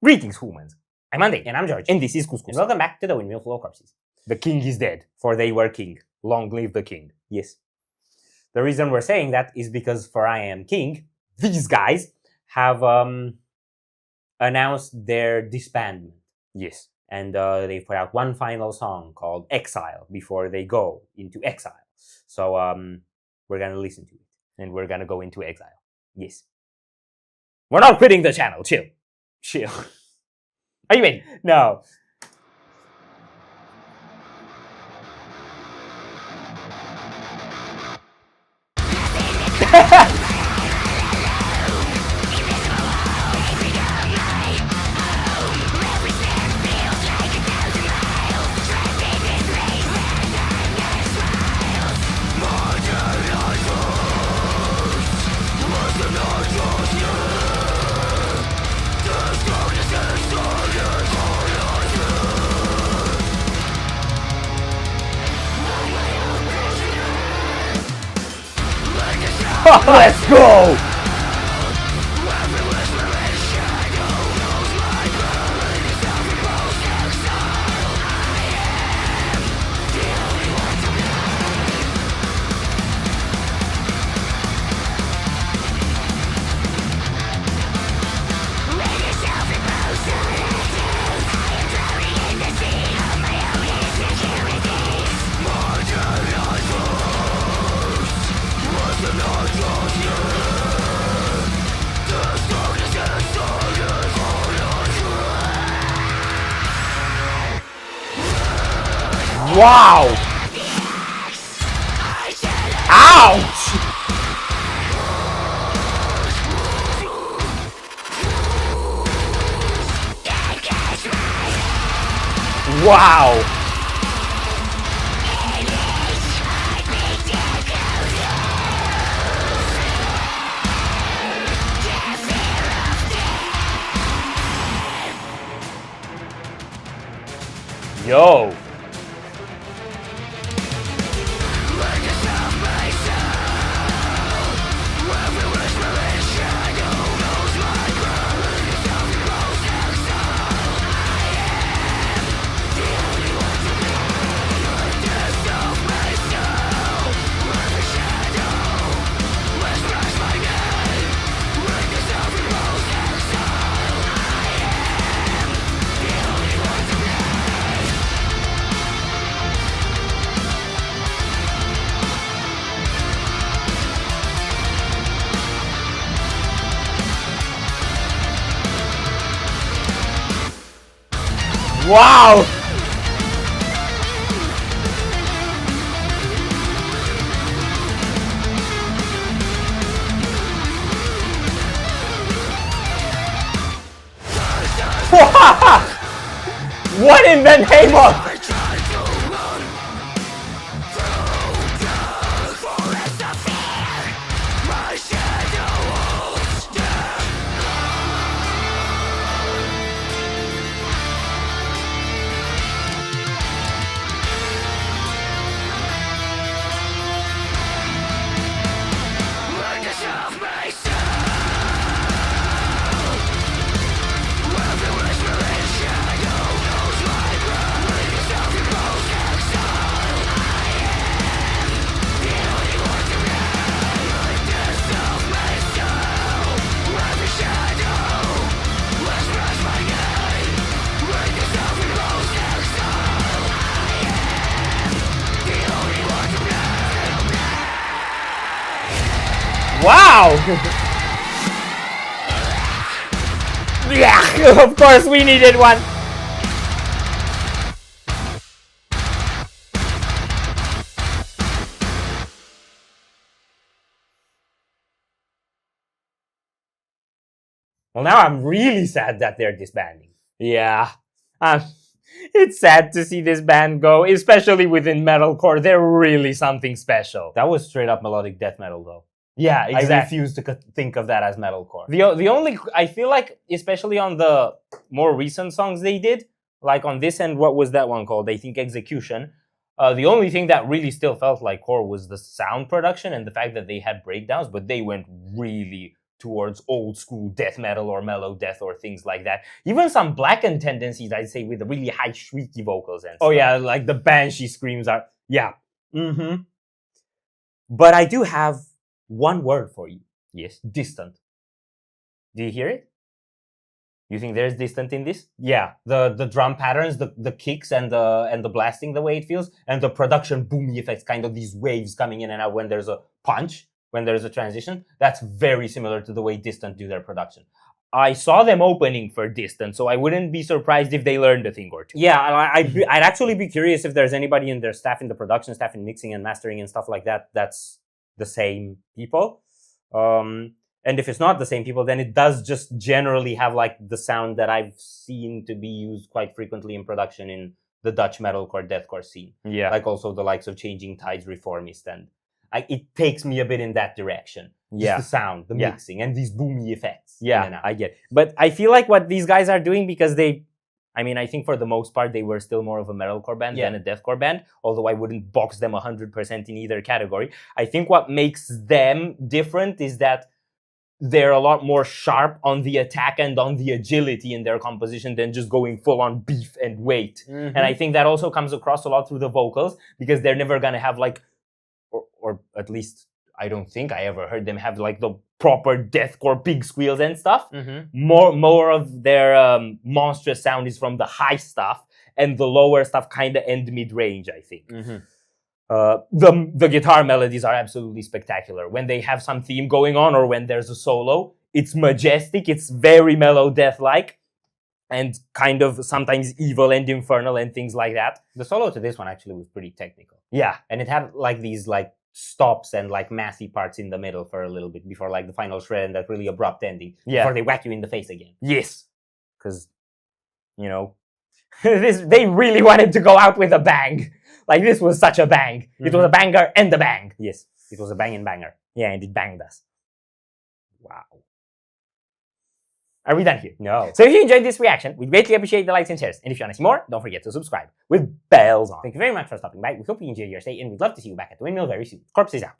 Greetings, humans. I'm Andy. And I'm George. And this is Couscous. And welcome back to the Windmill Full of Corpses. The king is dead, for they were king. Long live the king. Yes. The reason we're saying that is because for I Am King, these guys have announced their disbandment. Yes. And they've put out one final song called Exile before they go into exile. So we're going to listen to it. And we're going to go into exile. Yes. We're not quitting the channel. Chill. Chill. Are you ready? No. Let's go! Wow! Ouch! Wow! Yo! Wow! What in the name of... Wow! Yeah, of course we needed one. Well, now I'm really sad that they're disbanding. Yeah. It's sad to see this band go, especially within metalcore. They're really something special. That was straight up melodic death metal, though. Yeah, exactly. I refuse to think of that as metalcore. The only, I feel like, especially on the more recent songs they did, like on this and what was that one called? I think Execution. The only thing that really still felt like core was the sound production and the fact that they had breakdowns, but they went really, towards old school death metal or mellow death or things like that. Even some blackened tendencies, I'd say, with the really high shrieky vocals and stuff. Oh yeah, like the banshee screams are, yeah. Mm-hmm. But I do have one word for you. Yes. Distant. Do you hear it? You think there's distant in this? Yeah. The drum patterns, the kicks and the blasting, the way it feels, and the production boomy effects, kind of these waves coming in and out when there's a punch, when there's a transition. That's very similar to the way Distant do their production. I saw them opening for Distant, so I wouldn't be surprised if they learned a thing or two. Yeah, I'd actually be curious if there's anybody in their staff, in the production staff, in mixing and mastering and stuff like that, that's the same people. And if it's not the same people, then it does just generally have like the sound that I've seen to be used quite frequently in production in the Dutch metalcore, deathcore scene. Yeah. Like also the likes of Changing Tides, Reformist, and it takes me a bit in that direction. Yeah. Just the sound, the mixing, and these boomy effects. Yeah, I get it. But I feel like what these guys are doing, because I think for the most part, they were still more of a metalcore band than a deathcore band, although I wouldn't box them 100% in either category. I think what makes them different is that they're a lot more sharp on the attack and on the agility in their composition than just going full on beef and weight. Mm-hmm. And I think that also comes across a lot through the vocals, because they're never going to have like, or at least I don't think I ever heard them have like the proper deathcore pig squeals and stuff. Mm-hmm. More of their monstrous sound is from the high stuff, and the lower stuff kind of end mid-range, I think. Mm-hmm. The guitar melodies are absolutely spectacular. When they have some theme going on or when there's a solo, it's majestic, it's very mellow death-like, and kind of sometimes evil and infernal and things like that. The solo to this one actually was pretty technical. Yeah, and it had like these like stops and like massy parts in the middle for a little bit before like the final shred and that really abrupt ending. Yeah. Before they whack you in the face again. Yes. Because, you know, they really wanted to go out with a bang. Like, this was such a bang. Mm-hmm. It was a banger and a bang. Yes, it was a bang and banger. Yeah, and it banged us. Wow. Are we done here? No. So if you enjoyed this reaction, we'd greatly appreciate the likes and shares. And if you want to see more, don't forget to subscribe with bells on. Thank you very much for stopping by. We hope you enjoyed your stay, and we'd love to see you back at the Windmill very soon. Corpse is out.